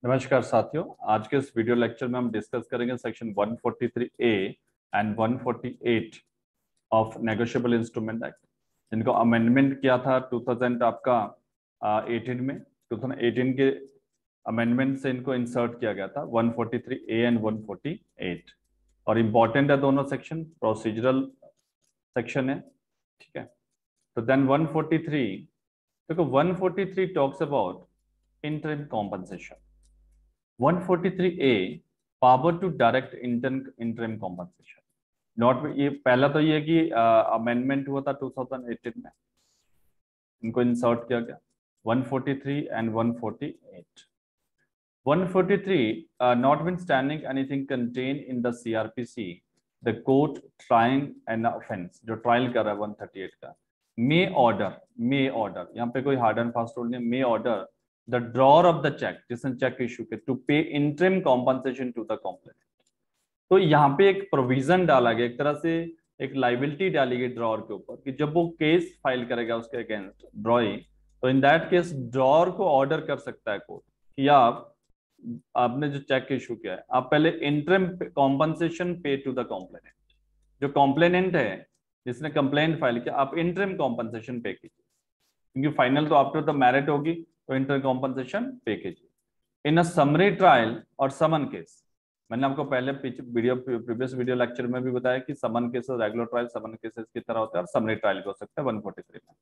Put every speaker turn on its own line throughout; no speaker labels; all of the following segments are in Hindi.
नमस्कार साथियों, आज के इस वीडियो लेक्चर में हम डिस्कस करेंगे section 143A and 148 of negotiable instrument act, जिनको अमेंडमेंट किया था 2000 आपका 18 में। 2018 के अमेंडमेंट से इनको इंसर्ट किया गया था 143A एंड 148। और इम्पॉर्टेंट है दोनों सेक्शन, प्रोसीजरल सेक्शन है, ठीक है। तो देन 143, देखो 143 talks about interim compensation. 143A power to direct interim compensation. Not ये पहला तो ये कि अमेंडमेंट हुआ था 2018 में, इनको इंसर्ट किया गया 143 and 148। 143 notwithstanding anything contained in the CRPC, the court trying an offense, जो ट्रायल कर रहा है 138 का, may order, यहाँ पे कोई हार्ड एंड फास्ट रूल नहीं, may order the drawer of the check, जिसने चेक इशू के, to pay interim compensation to the complainant। तो यहाँ पे एक प्रोविजन डाला गया, एक तरह से एक लाइबिलिटी डाली गई ड्रॉर के ऊपर कि जब वो केस फाइल करेगा उसके अगेंस्ट ड्रॉई, तो इन दैट केस ड्रॉर को ऑर्डर कर सकता है कोर्ट कि आपने जो चेक इशू किया है, आप पहले इंटरिम कॉम्पनसेशन पे टू द कॉम्प्लेनेंट। जो कॉम्प्लेनेंट है जिसने कंप्लेंट फाइल किया, आप इंटरिम कॉम्पनसेशन पे कीजिए, क्योंकि फाइनल तो आफ्टर द मैरिट होगी, तो इंटरिम कॉम्पनसेशन पे कीजिए। इन अ समरी ट्रायल और समन केस, मैंने आपको पहले प्रीवियस वीडियो लेक्चर में भी बताया कि summons cases regular trial summons cases की तरह होता है और समरी ट्रायल भी हो सकता है 143 में,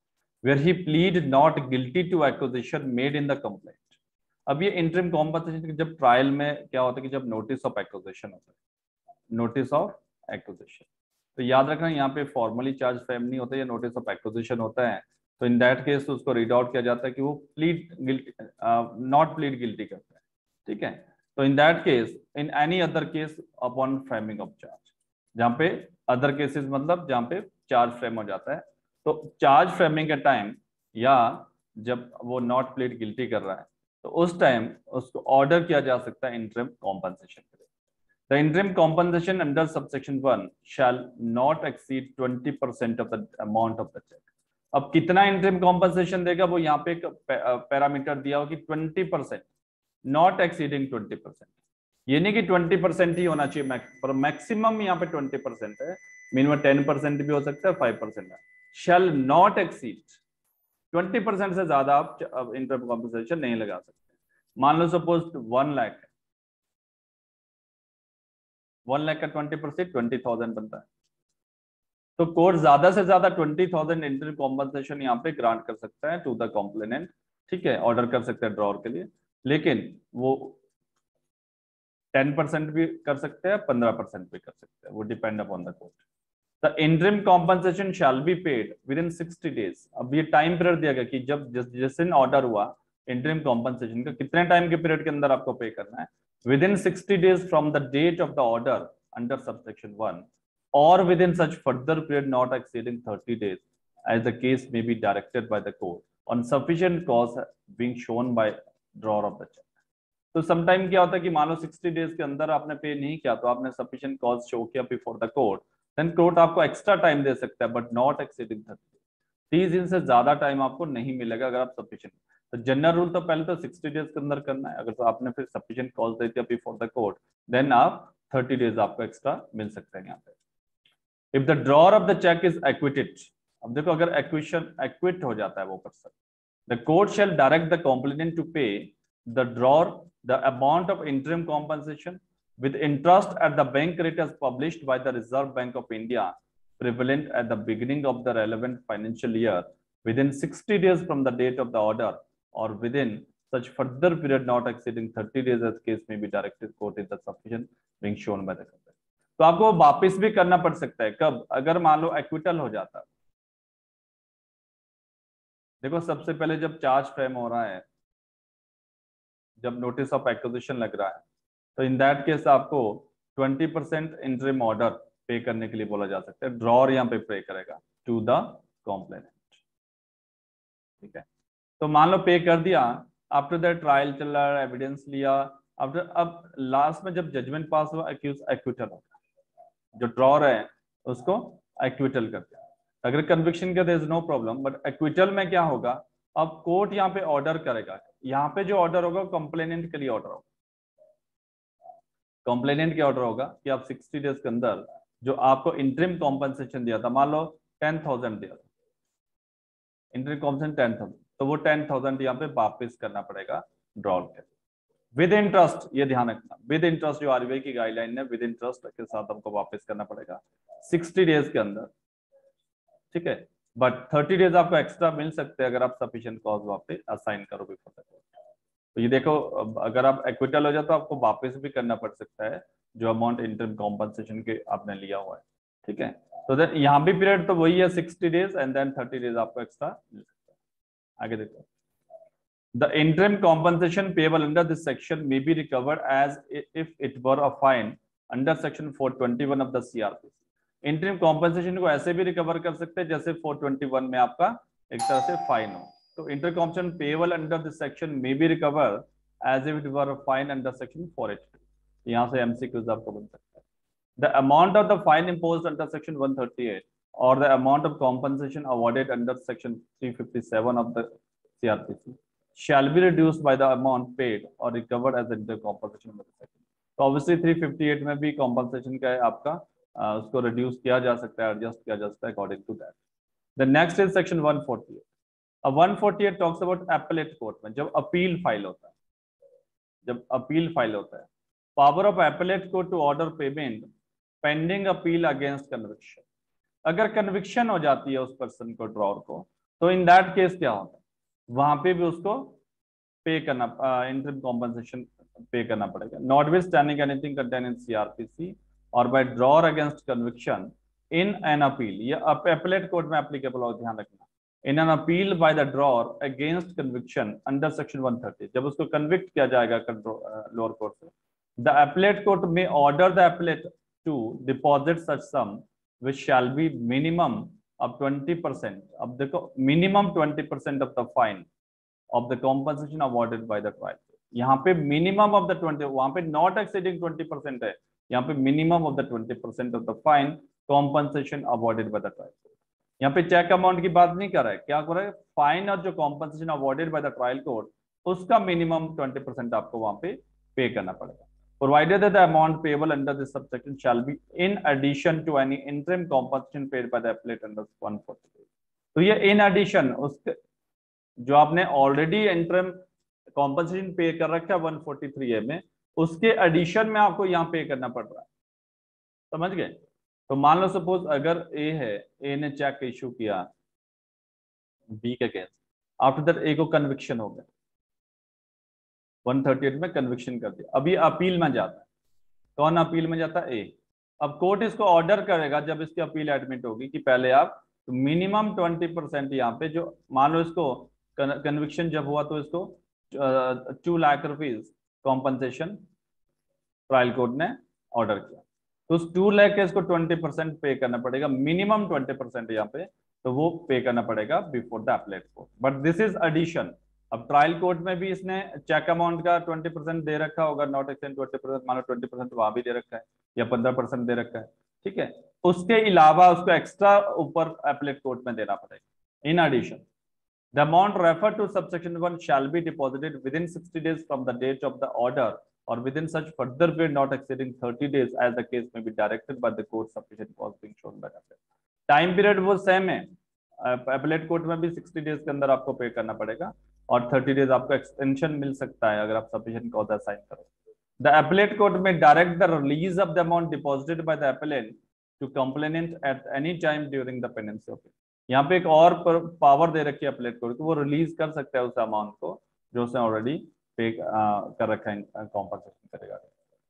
where he plead not guilty to acquisition made in the complaint. अब ये इंटरिम कॉम्पनसेशन जब ट्रायल में क्या होता है कि जब नोटिस ऑफ एक्विजिशन होता है, नोटिस ऑफ एक्विजिशन, तो याद रखना यहाँ पे फॉर्मली चार्ज फ्रेम नहीं होता, ये नोटिस ऑफ एक्विजिशन होता है। तो इन दैट केस उसको रीड आउट किया जाता है कि वो plead guilty, not plead guilty करता है, ठीक है। तो in that case, in any other case upon framing of charge, जहाँ पे अदर केसेस मतलब जहाँ पे चार्ज फ्रेम हो जाता है, तो चार्ज फ्रेमिंग के टाइम या जब वो नॉट प्लीड गिल्टी कर रहा है, तो उस टाइम उसको ऑर्डर किया जा सकता है इंटरिम कॉम्पनसेशन के लिए। The interim compensation under subsection 1 shall not exceed 20% of the amount of the check। अब कितना इंटरिम कॉम्पनसेशन देगा, वो यहाँ पे एक पैरामीटर दिया हो कि 20%, नॉट एक्सीडिंग 20%। ये नहीं कि 20% ही होना चाहिए, पर मैक्सिमम यहाँ पे 20% है, मिनिमम 10% भी हो सकता है, 5% है। शैल नॉट एक्सीड 20% से ज्यादा आप इंटरिम कॉम्पनसेशन नहीं लगा सकते। मान लो सपोज 1 लाख है, 1 लाख का 20% 20,000 बनता है, तो कोर्ट ज्यादा से ज्यादा 20,000 इंटरिम कॉम्पनसेशन यहाँ पे ग्रांट कर सकता है टू द कॉम्प्लेनेंट, ठीक है, ऑर्डर कर सकता है ड्रॉर के लिए। लेकिन वो 10% भी कर सकते हैं, 15% भी कर सकते हैं, वो depend upon the court. The interim compensation shall be paid with in 60 days. अब ये टाइम पीरियड दिया गया कि जब जिस दिन ऑर्डर हुआ इंटरिम कॉम्पनसेशन का, कितने टाइम के पीरियड के अंदर आपको पे करना है, within 60 days from the date of the order under subsection 1 or within such further period not exceeding 30 days as the case may be directed by the court on sufficient cause being shown by drawer of the check। तो समटाइम क्या होता है कि मान लो 60 डेज के अंदर आपने पे नहीं किया, तो आपने सफिशिएंट कॉज शो किया before the court, then court आपको एक्स्ट्रा टाइम दे सकता है, बट नॉट एक्सीडिंग 30 दिन से ज्यादा टाइम आपको नहीं मिलेगा अगर आप सफिशिएंट। तो जनरल रूल तो पहले तो 60 डेज के अंदर करना है, अगर तो आपने फिर सफिशिएंट कॉज दे दिया बिफोर द कोर्ट, देन आप 30 डेज आपको एक्स्ट्रा मिल सकते हैं यहाँ पे। If the drawer of the cheque is acquitted, अब देखो अगर एक्विट हो जाता है वो person, the court shall direct the complainant to pay the drawer the amount of interim compensation with interest at the bank rate as published by the Reserve Bank of India prevalent at the beginning of the relevant financial year within 60 days from the date of the order or within such further period not exceeding 30 days as case may be directed court in the sufficient being shown by the company। तो आपको वापस भी करना पड़ सकता है, कब, अगर मान लो एक्विटल हो जाता है। देखो सबसे पहले जब चार्ज फ्रेम हो रहा है, जब नोटिस ऑफ एक्विजिशन लग रहा है, तो इन दैट केस आपको 20% इंटरिम ऑर्डर पे करने के लिए बोला जा सकता है, ड्रॉर यहाँ पे पे करेगा टू द कॉम्प्लेनेंट, ठीक है। तो मान लो पे कर दिया, आफ्टर दैट ट्रायल चल रहा है, एविडेंस लिया, आफ्टर अब लास्ट में जब जजमेंट पास हुआ, एक्यूज एक्विटल होगा, जो ड्रॉर है उसको एक्विटल करते हैं। अगर कन्विक्शन का there is no problem, but acquittal में क्या होगा, अब कोर्ट यहाँ पे ऑर्डर करेगा, यहाँ पे जो ऑर्डर होगा कंप्लेनेंट के लिए ऑर्डर होगा, कॉम्प्लेनेंट क्या ऑर्डर होगा कि आप 60 डेज के अंदर जो आपको इंटरिम कॉम्पनसेशन दिया था, मान लो 10,000 दिया था, इंटरिम कॉम्पनसेशन 10,000, तो वो 10,000 यहाँ पे वापस करना पड़ेगा ड्रॉल के विद इंटरेस्ट। ये ध्यान रखना, विद इंटरेस्ट जो आरबीआई की गाइडलाइन है, विद इंटरेस्ट के साथ हमको वापस करना पड़ेगा 60 डेज के अंदर, ठीक है। बट 30 डेज आपको एक्स्ट्रा मिल सकते हैं अगर आप सफिशिएंट कॉज वापस असाइन करो बिफोर द कोर्ट। तो ये देखो, अगर आप एक्विटल हो जाए तो आपको वापस भी करना पड़ सकता है जो अमाउंट इंटरम कॉम्पनसेशन के आपने लिया हुआ है, ठीक है। तो यहाँ भी पीरियड तो वही है 60 डेज एंड देन 30 डेज आपको एक्स्ट्रा मिल सकता है। आगे देखो, the interim compensation payable under this section may be recovered as if it were a fine under section 421 of the CRPC। interim compensation को ऐसे भी रिकवर कर सकते हैं जैसे 421 में आपका एक तरह से फाइन हो। तो interim compensation payable under this section may be recovered as if it were a fine under section 482। यहाँ से MCQs आपको बन सकता है। The amount of the fine imposed under section 138 or the amount of compensation awarded under section 357 of the CRPC shall be reduced by the amount paid or recovered as inter compensation by the section। तो ऑब्वियसली 358 में भी कॉम्पनसेशन का है आपका, उसको रिड्यूस किया जा सकता है, एडजस्ट किया जा सकता है according to that. The next is section 148। अब 148 टॉक्स अबाउट एपेलेट कोर्ट में जब अपील फाइल होता है, जब अपील फाइल होता है, power of appellate court to order payment pending appeal against conviction. अगर कन्विक्शन हो जाती है उस पर्सन को, ड्रॉर को, तो इन दैट केस क्या होता है, वहां पे भी उसको पे करना, इंटरिम कॉम्पनसेशन पे करना पड़ेगा। Notwithstanding anything contain in CrPC और by drawer against conviction in an appeal, ये अपीलेट कोर्ट में एप्लीकेबल हो, ध्यान रखना। In an appeal by the drawer against conviction under section 130, जब उसको कन्विक्ट किया जाएगा लोअर कोर्ट से, द अपीलेट कोर्ट में order the appellate to deposit such sum which shall be minimum of 20% of the minimum 20% of the fine of the compensation awarded by the trial। यहाँ पे minimum of the 20, वहां पे not exceeding 20% है, यहाँ पे minimum of the 20% of the fine compensation awarded by the trial। यहाँ पे चेक अमाउंट की बात नहीं कर रहा है, क्या कर रहा है, फाइन और जो compensation awarded by the trial court उसका मिनिमम 20% आपको वहां पे पे करना पड़ेगा। Provided that the amount payable under this subsection shall be in addition to any interim compensation paid by the appellate under 143। तो ये in addition उसके जो आपने ऑलरेडी इंटरिम कॉम्पनसेशन पे कर रखा है 143A में, उसके एडिशन में आपको यहाँ पे करना पड़ रहा है, समझ गए। तो मान लो सपोज अगर ए है, ए ने चेक इशू किया बी के अगेंस्ट, आफ्टर दैट ए को कन्विक्शन हो गया, 138 में कन्विक्शन कर दिया, अभी अपील में जाता है, कौन अपील में जाता है, ए। अब कोर्ट इसको ऑर्डर करेगा जब इसकी अपील एडमिट होगी कि पहले आप तो मिनिमम 20% यहाँ पे जो, मान लो इसको कन्विक्शन जब हुआ तो इसको 2 lakh rupees compensation trial court ने ऑर्डर किया, तो उस 2 लाख के इसको 20% पे करना पड़ेगा, मिनिमम 20% यहाँ पे, तो वो पे करना पड़ेगा before the appellate court. But this is addition. अब ट्रायल कोर्ट में भी इसने चेक अमाउंट का 20% दे रखा होगा, नॉट एक्सेंड 20%, मान लो 20% वहां भी दे रखा है या 15% दे रखा है, ठीक है। उसके अलावा उसको एक्स्ट्रा ऊपर अपीलेट कोर्ट में देना पड़ेगा in addition. The amount referred to subsection 1 shall be deposited within 60 days from the date of the order or within such further period not exceeding 30 days as the case may be directed by the court, sufficient cause being shown by the appellate। Time period वो सेम है, अपीलेट कोर्ट में भी 60 डेज के अंदर आपको पे करना पड़ेगा और 30 डेज आपको एक्सटेंशन मिल सकता है अगर आप सफिशिएंट कॉज असाइन करो। द अपीलेट कोर्ट में direct the release of the amount deposited by the appellant to complainant at any time during the pendency of. यहाँ पे एक और पावर दे रखी है अपीलेट कोर्ट को, वो रिलीज कर सकता है उस अमाउंट को जो उसने ऑलरेडी पे कर रखा है, कॉम्पनसेशन करेगा।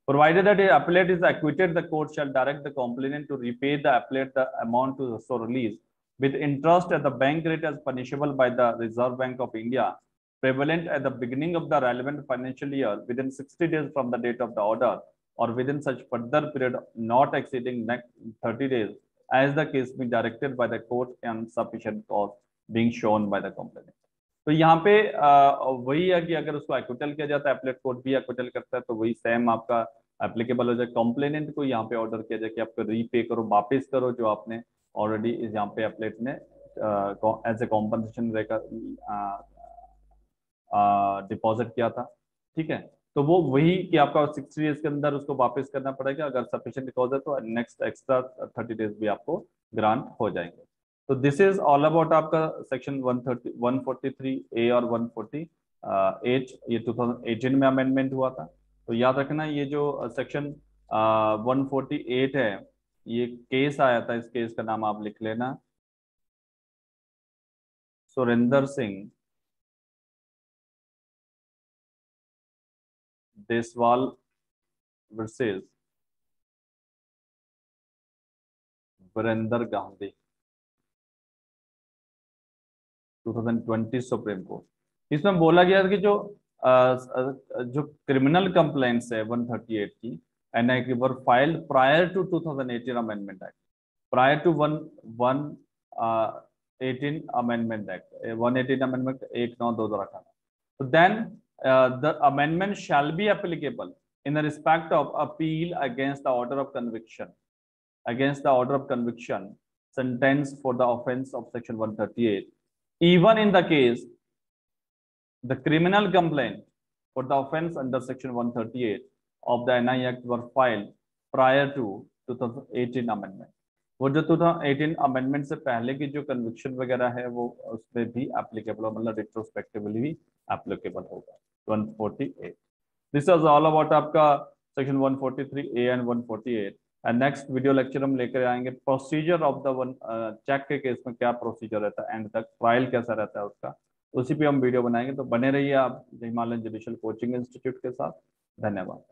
Provided that the appellate is acquitted, the court shall direct the complainant to repay the appellate the amount to so release with interest at the bank rate as punishable by the Reserve Bank of India, prevalent at the beginning of the relevant financial year within 60 days from the date of the order or within such further period not exceeding next 30 days as the case be directed by the court and sufficient cause being shown by the complainant। तो यहाँ पे वही है कि अगर उसको एक्विटल किया जाता है, अपीलेट कोर्ट भी एक्विटल करता है, तो वही सेम आपका एप्लीकेबल हो जाए। कॉम्प्लेनेंट को यहाँ पे ऑर्डर किया जाए कि आपको रीपे करो, वापस करो जो आपने ऑलरेडी इस यहाँ पे अपीलेट ने एज ए कॉम्पनसेशन डिपॉजिट किया था, ठीक है। तो वो वही कि आपका 60 डेज के अंदर उसको वापस करना पड़ेगा, अगर सफिशिएंट कॉज है तो नेक्स्ट एक्स्ट्रा 30 डेज भी आपको ग्रांट हो जाएंगे। तो दिस इज ऑल अबाउट आपका सेक्शन 143 ए और 148, ये 2018 में अमेंडमेंट हुआ था। तो याद रखना ये जो सेक्शन 148 है, ये केस आया था, इस केस का नाम आप लिख लेना, Surendra Singh Deswal versus Virendra Gandhi, 2020 supreme court. इसमें बोला गया कि जो क्रिमिनल कंप्लेंट्स है 138 की and were filed prior to 2018 amendment act, prior to 18 amendment act, 118 amendment 1/9/2018, so then the amendment shall be applicable in the respect of appeal against the order of conviction, sentence for the offense of section 138, even in the case the criminal complaint for the offense under section 138 of the NI Act were filed prior to 2018 amendment। वो जो 2018 अमेंडमेंट से पहले की जो कन्विक्शन वगैरह है वो उसमें भी एप्लीकेबल, मतलब रिट्रोस्पेक्टिवली भी एप्लीकेबल होगा 148। दिस इज ऑल अबाउट आपका section 143 A and 148। And next video lecture हम लेकर आएंगे procedure of the one check के केस में क्या प्रोसीजर रहता है, एंड तक ट्रायल कैसा रहता है उसका, उसी पे हम वीडियो बनाएंगे। तो बने रहिए आप हिमालयन जुडिशियल कोचिंग इंस्टीट्यूट के साथ। धन्यवाद।